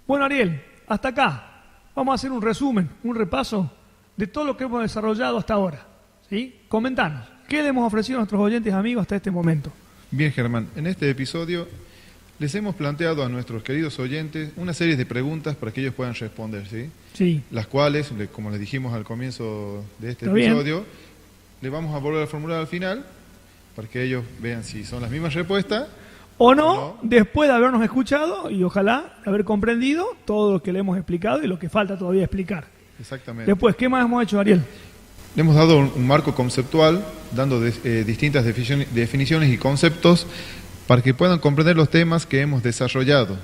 Bueno, Ariel, hasta acá vamos a hacer un resumen, un repaso de todo lo que hemos desarrollado hasta ahora, ¿sí? Comentanos, ¿qué le hemos ofrecido a nuestros oyentes amigos hasta este momento? Bien, Germán, en este episodio les hemos planteado a nuestros queridos oyentes una serie de preguntas para que ellos puedan responder, ¿sí? Sí. Las cuales, como les dijimos al comienzo de este Está bien. episodio, le vamos a volver a formular al final para que ellos vean si son las mismas respuestas O no, después de habernos escuchado y ojalá haber comprendido todo lo que le hemos explicado y lo que falta todavía explicar. Exactamente. Después, ¿qué más hemos hecho, Ariel? Le hemos dado un marco conceptual, dando distintas definiciones y conceptos para que puedan comprender los temas que hemos desarrollado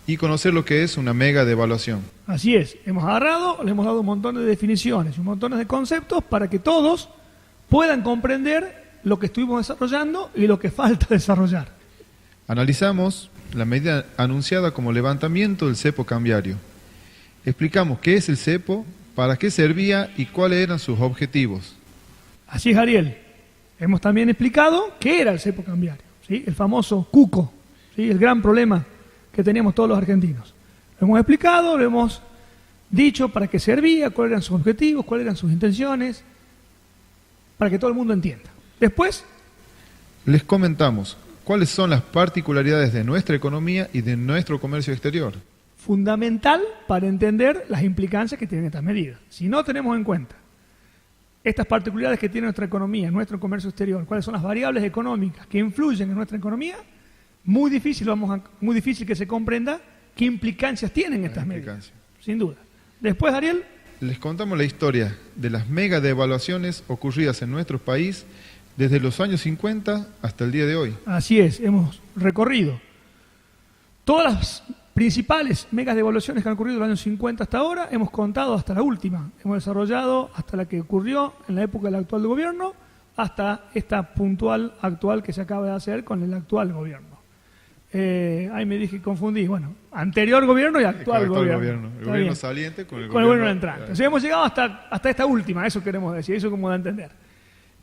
y conocer lo que es una mega devaluación. Así es, hemos agarrado, le hemos dado un montón de definiciones, un montón de conceptos para que todos puedan comprender lo que estuvimos desarrollando y lo que falta desarrollar. Analizamos la medida anunciada como levantamiento del cepo cambiario. Explicamos qué es el cepo, para qué servía y cuáles eran sus objetivos. Así es, Ariel. Hemos también explicado qué era el cepo cambiario, ¿sí? El famoso cuco, ¿sí? El gran problema que teníamos todos los argentinos. Lo hemos explicado, lo hemos dicho para qué servía, cuáles eran sus objetivos, cuáles eran sus intenciones, para que todo el mundo entienda. Después, les comentamos cuáles son las particularidades de nuestra economía y de nuestro comercio exterior. Fundamental para entender las implicancias que tienen estas medidas. Si no tenemos en cuenta estas particularidades que tiene nuestra economía, nuestro comercio exterior, cuáles son las variables económicas que influyen en nuestra economía, muy difícil que se comprenda qué implicancias tienen estas medidas, sin duda. Después, Ariel, les contamos la historia de las mega devaluaciones ocurridas en nuestro país desde los años 50 hasta el día de hoy. Así es, hemos recorrido todas las principales megas devaluaciones que han ocurrido en los años 50 hasta ahora, hemos contado hasta la última, hemos desarrollado hasta la que ocurrió en la época del actual gobierno, hasta esta puntual actual que se acaba de hacer con el actual gobierno. Ahí me dije, confundí, bueno, anterior gobierno y actual gobierno. El gobierno saliente con el gobierno entrante. Entonces hemos llegado hasta esta última, eso queremos decir, eso como da a entender.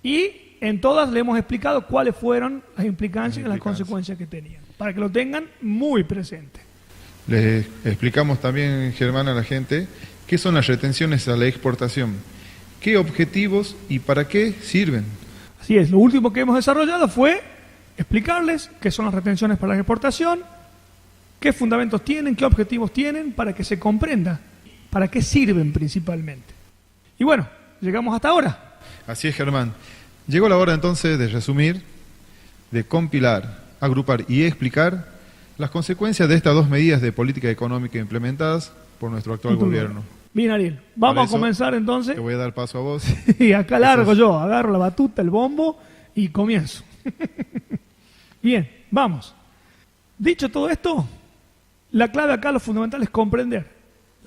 Y en todas le hemos explicado cuáles fueron las implicancias y las consecuencias que tenían, para que lo tengan muy presente. Les explicamos también, Germán, a la gente qué son las retenciones a la exportación, qué objetivos y para qué sirven. Así es, lo último que hemos desarrollado fue explicarles qué son las retenciones para la exportación, qué fundamentos tienen, qué objetivos tienen, para que se comprenda para qué sirven principalmente. Y bueno, llegamos hasta ahora. Así es, Germán. Llegó la hora entonces de resumir, de compilar, agrupar y explicar las consecuencias de estas dos medidas de política económica implementadas por nuestro actual gobierno. Bien, Ariel, vamos a comenzar entonces. Te voy a dar paso a vos. Y acá largo yo, agarro la batuta, el bombo y comienzo. Bien, vamos. Dicho todo esto, la clave acá, lo fundamental es comprender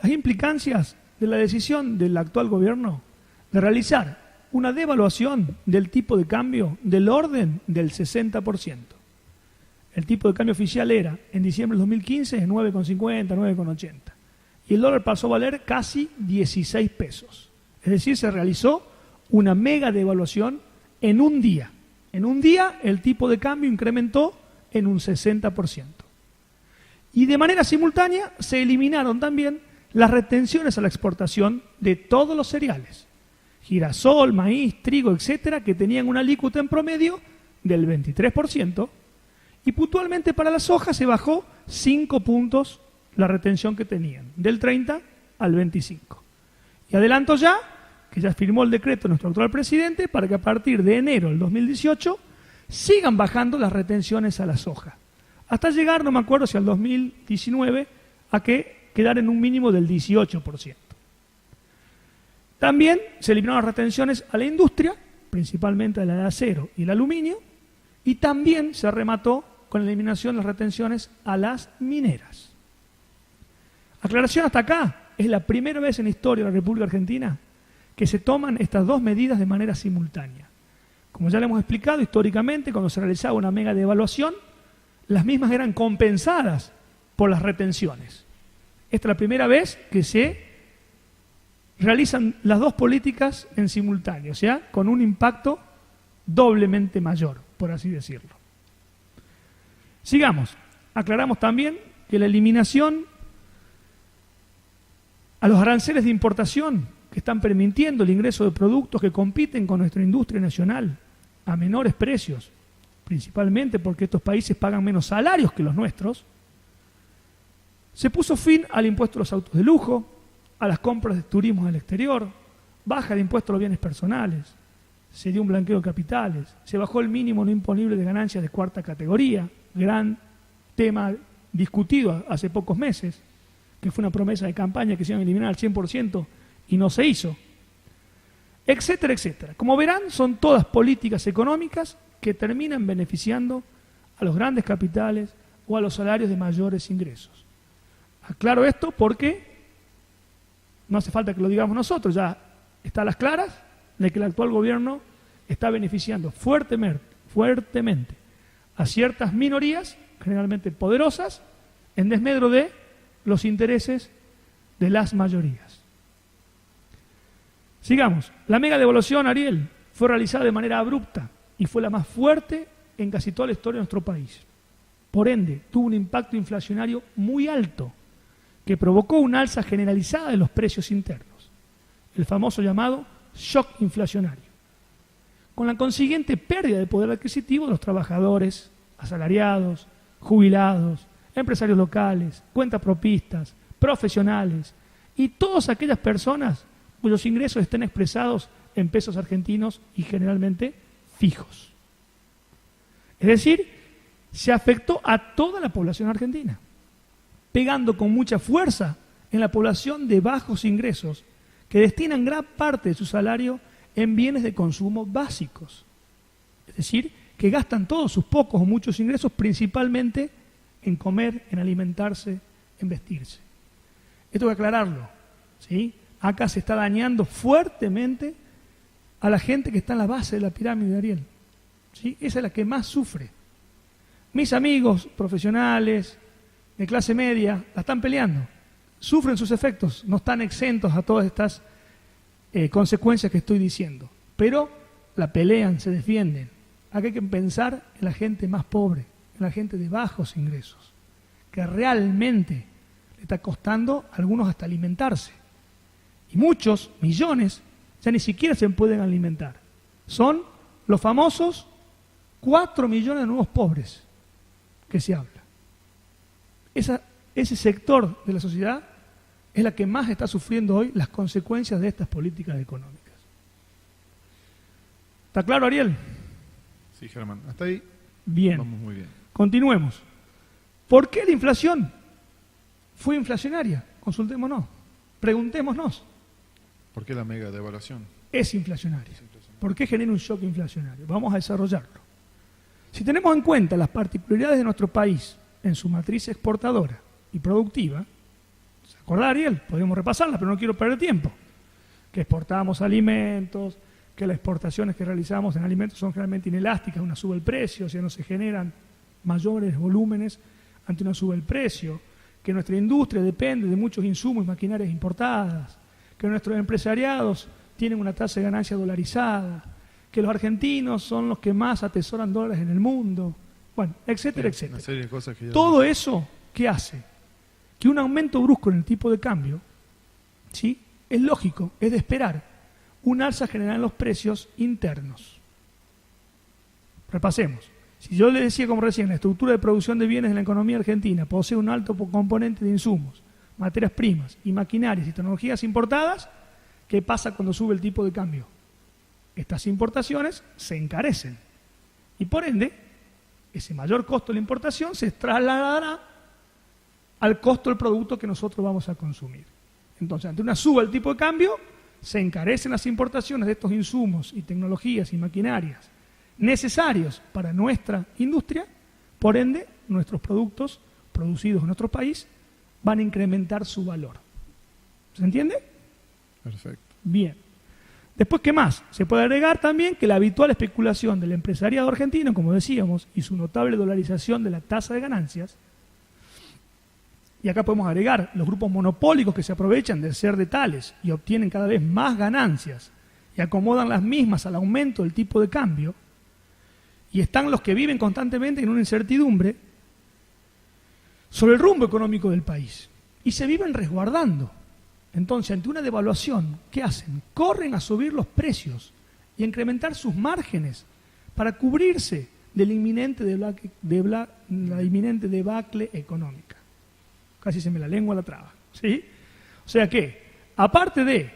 las implicancias de la decisión del actual gobierno de realizar una devaluación del tipo de cambio del orden del 60%. El tipo de cambio oficial era, en diciembre del 2015, 9,50, 9,80. Y el dólar pasó a valer casi 16 pesos. Es decir, se realizó una mega devaluación en un día. En un día el tipo de cambio incrementó en un 60%. Y de manera simultánea se eliminaron también las retenciones a la exportación de todos los cereales. Girasol, maíz, trigo, etcétera, que tenían una alícuota en promedio del 23%. Y puntualmente para la soja se bajó 5 puntos la retención que tenían, del 30 al 25. Y adelanto ya, que ya firmó el decreto nuestro actual presidente, para que a partir de enero del 2018 sigan bajando las retenciones a la soja. Hasta llegar, no me acuerdo si al 2019, a que quedar en un mínimo del 18%. También se eliminaron las retenciones a la industria, principalmente a la de acero y el aluminio, y también se remató con la eliminación de las retenciones a las mineras. Aclaración hasta acá, es la primera vez en la historia de la República Argentina que se toman estas dos medidas de manera simultánea. Como ya le hemos explicado, históricamente, cuando se realizaba una mega devaluación, las mismas eran compensadas por las retenciones. Esta es la primera vez que se realizan las dos políticas en simultáneo, o sea, con un impacto doblemente mayor, por así decirlo. Sigamos. Aclaramos también que la eliminación a los aranceles de importación que están permitiendo el ingreso de productos que compiten con nuestra industria nacional a menores precios, principalmente porque estos países pagan menos salarios que los nuestros. Se puso fin al impuesto a los autos de lujo, a las compras de turismo al exterior, baja el impuesto a los bienes personales, se dio un blanqueo de capitales, se bajó el mínimo no imponible de ganancias de cuarta categoría, gran tema discutido hace pocos meses, que fue una promesa de campaña que se iban a eliminar al 100% y no se hizo, etcétera, etcétera. Como verán, son todas políticas económicas que terminan beneficiando a los grandes capitales o a los salarios de mayores ingresos. Aclaro esto porque no hace falta que lo digamos nosotros, ya está a las claras de que el actual gobierno está beneficiando fuertemente a ciertas minorías, generalmente poderosas, en desmedro de los intereses de las mayorías. Sigamos. La mega devaluación, Ariel, fue realizada de manera abrupta y fue la más fuerte en casi toda la historia de nuestro país. Por ende, tuvo un impacto inflacionario muy alto que provocó una alza generalizada de los precios internos, el famoso llamado shock inflacionario, con la consiguiente pérdida de poder adquisitivo de los trabajadores, asalariados, jubilados, empresarios locales, cuentapropistas, profesionales y todas aquellas personas cuyos ingresos estén expresados en pesos argentinos y generalmente fijos. Es decir, se afectó a toda la población argentina, pegando con mucha fuerza en la población de bajos ingresos que destinan gran parte de su salario en bienes de consumo básicos. Es decir, que gastan todos sus pocos o muchos ingresos principalmente en comer, en alimentarse, en vestirse. Esto hay que aclararlo, ¿sí? Acá se está dañando fuertemente a la gente que está en la base de la pirámide de Ariel, ¿sí? Esa es la que más sufre. Mis amigos profesionales de clase media la están peleando, sufren sus efectos, no están exentos a todas estas consecuencias que estoy diciendo, pero la pelean, se defienden. Acá hay que pensar en la gente más pobre, en la gente de bajos ingresos, que realmente le está costando a algunos hasta alimentarse. Y muchos, millones, ya ni siquiera se pueden alimentar. Son los famosos 4 millones de nuevos pobres que se habla. Ese sector de la sociedad es la que más está sufriendo hoy las consecuencias de estas políticas económicas. ¿Está claro, Ariel? Sí, Germán. Hasta ahí bien. Vamos muy bien. Continuemos. ¿Por qué la inflación fue inflacionaria? Consultémonos. Preguntémonos. ¿Por qué la mega devaluación? Es inflacionaria. ¿Por qué genera un shock inflacionario? Vamos a desarrollarlo. Si tenemos en cuenta las particularidades de nuestro país en su matriz exportadora y productiva, ¿se acuerda, Ariel? Podríamos repasarla, pero no quiero perder tiempo. Que exportamos alimentos, que las exportaciones que realizamos en alimentos son generalmente inelásticas, una sube el precio, o sea, no se generan mayores volúmenes ante una sube el precio, que nuestra industria depende de muchos insumos y maquinarias importadas, que nuestros empresariados tienen una tasa de ganancia dolarizada, que los argentinos son los que más atesoran dólares en el mundo, bueno, etcétera, etcétera. Una serie de cosas que ya todo eso, ¿qué hace? Que un aumento brusco en el tipo de cambio, ¿sí?, es lógico, es de esperar, un alza general en los precios internos. Repasemos. Si yo le decía, como recién, la estructura de producción de bienes en la economía argentina posee un alto componente de insumos, materias primas y maquinarias y tecnologías importadas, ¿qué pasa cuando sube el tipo de cambio? Estas importaciones se encarecen y por ende ese mayor costo de la importación se trasladará al costo del producto que nosotros vamos a consumir. Entonces, ante una suba del tipo de cambio, se encarecen las importaciones de estos insumos y tecnologías y maquinarias necesarios para nuestra industria, por ende, nuestros productos producidos en nuestro país van a incrementar su valor. ¿Se entiende? Perfecto. Bien. Después, ¿qué más? Se puede agregar también que la habitual especulación del empresariado argentino, como decíamos, y su notable dolarización de la tasa de ganancias, y acá podemos agregar los grupos monopólicos que se aprovechan de ser de tales y obtienen cada vez más ganancias y acomodan las mismas al aumento del tipo de cambio, y están los que viven constantemente en una incertidumbre sobre el rumbo económico del país y se viven resguardando Entonces, ante una devaluación, ¿qué hacen? Corren a subir los precios y a incrementar sus márgenes para cubrirse del la inminente debacle económica. Casi se me la lengua la traba, ¿sí? O sea que, aparte de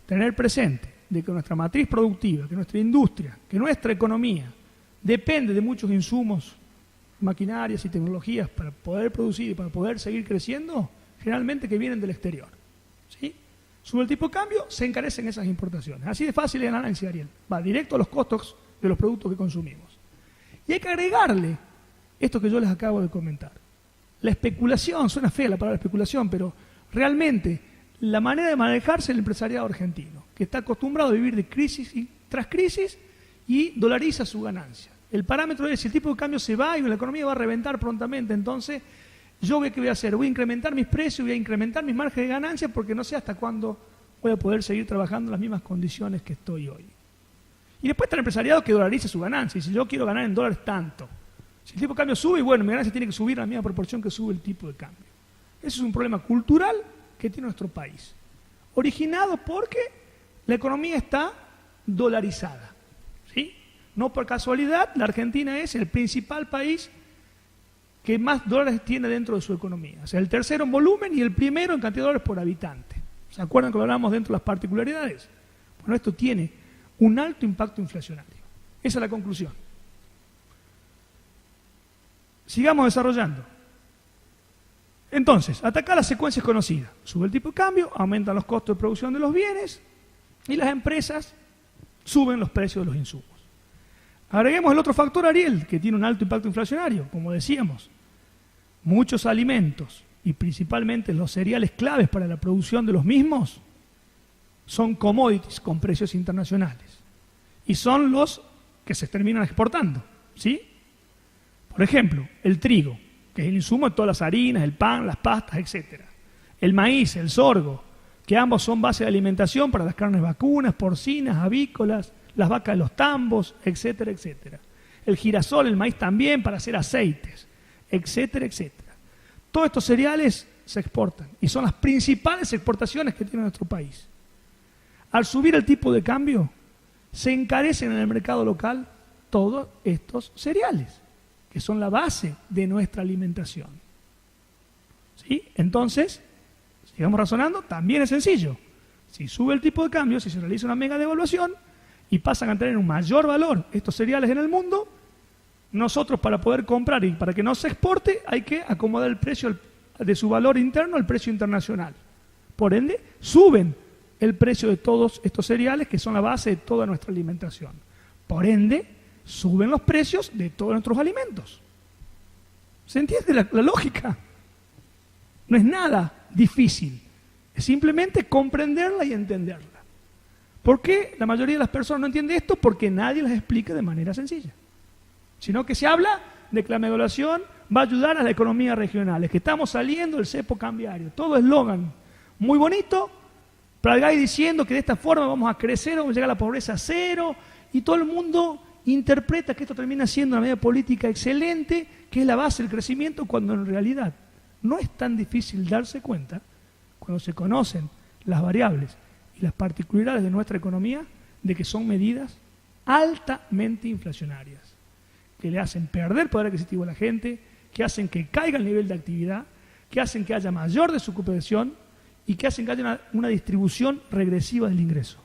tener presente de que nuestra matriz productiva, que nuestra industria, que nuestra economía depende de muchos insumos, maquinarias y tecnologías para poder producir y para poder seguir creciendo, generalmente que vienen del exterior, ¿sí? Sube el tipo de cambio, se encarecen esas importaciones. Así de fácil es el análisis, Ariel. Va directo a los costos de los productos que consumimos. Y hay que agregarle esto que yo les acabo de comentar. La especulación, suena fea la palabra especulación, pero realmente la manera de manejarse el empresariado argentino, que está acostumbrado a vivir de crisis tras crisis y dolariza su ganancia. El parámetro es si el tipo de cambio se va y la economía va a reventar prontamente, entonces yo ¿qué voy a hacer? Voy a incrementar mis precios, voy a incrementar mis márgenes de ganancia porque no sé hasta cuándo voy a poder seguir trabajando en las mismas condiciones que estoy hoy. Y después está el empresariado que dolariza su ganancia. Y si yo quiero ganar en dólares tanto, si el tipo de cambio sube, bueno, mi ganancia tiene que subir a la misma proporción que sube el tipo de cambio. Ese es un problema cultural que tiene nuestro país, originado porque la economía está dolarizada, ¿sí? No por casualidad, la Argentina es el principal país que más dólares tiene dentro de su economía. O sea, el tercero en volumen y el primero en cantidad de dólares por habitante. ¿Se acuerdan que lo hablamos dentro de las particularidades? Bueno, esto tiene un alto impacto inflacionario. Esa es la conclusión. Sigamos desarrollando. Entonces, atacar las secuencias conocidas. Sube el tipo de cambio, aumentan los costos de producción de los bienes y las empresas suben los precios de los insumos. Agreguemos el otro factor, Ariel, que tiene un alto impacto inflacionario, como decíamos. Muchos alimentos, y principalmente los cereales claves para la producción de los mismos, son commodities con precios internacionales. Y son los que se terminan exportando, ¿sí? Por ejemplo, el trigo, que es el insumo de todas las harinas, el pan, las pastas, etc. El maíz, el sorgo, que ambos son base de alimentación para las carnes vacunas, porcinas, avícolas, las vacas de los tambos, etcétera, etcétera. El girasol, el maíz también para hacer aceites, etcétera, etcétera. Todos estos cereales se exportan y son las principales exportaciones que tiene nuestro país. Al subir el tipo de cambio, se encarecen en el mercado local todos estos cereales, que son la base de nuestra alimentación. ¿Sí? Entonces, sigamos razonando, también es sencillo. Si sube el tipo de cambio, si se realiza una mega devaluación y pasan a tener un mayor valor estos cereales en el mundo, nosotros para poder comprar y para que no se exporte hay que acomodar el precio de su valor interno al precio internacional. Por ende, suben el precio de todos estos cereales que son la base de toda nuestra alimentación. Por ende, suben los precios de todos nuestros alimentos. ¿Se entiende la lógica? No es nada difícil, es simplemente comprenderla y entenderla. ¿Por qué la mayoría de las personas no entiende esto? Porque nadie las explica de manera sencilla. Sino que se habla de que la devaluación va a ayudar a la economía regional, es que estamos saliendo del cepo cambiario. Todo eslogan muy bonito, Pradgay diciendo que de esta forma vamos a crecer, vamos a llegar a la pobreza a cero, y todo el mundo interpreta que esto termina siendo una medida política excelente, que es la base del crecimiento, cuando en realidad no es tan difícil darse cuenta, cuando se conocen las variables y las particularidades de nuestra economía, de que son medidas altamente inflacionarias, que le hacen perder poder adquisitivo a la gente, que hacen que caiga el nivel de actividad, que hacen que haya mayor desocupación y que hacen que haya una distribución regresiva del ingreso.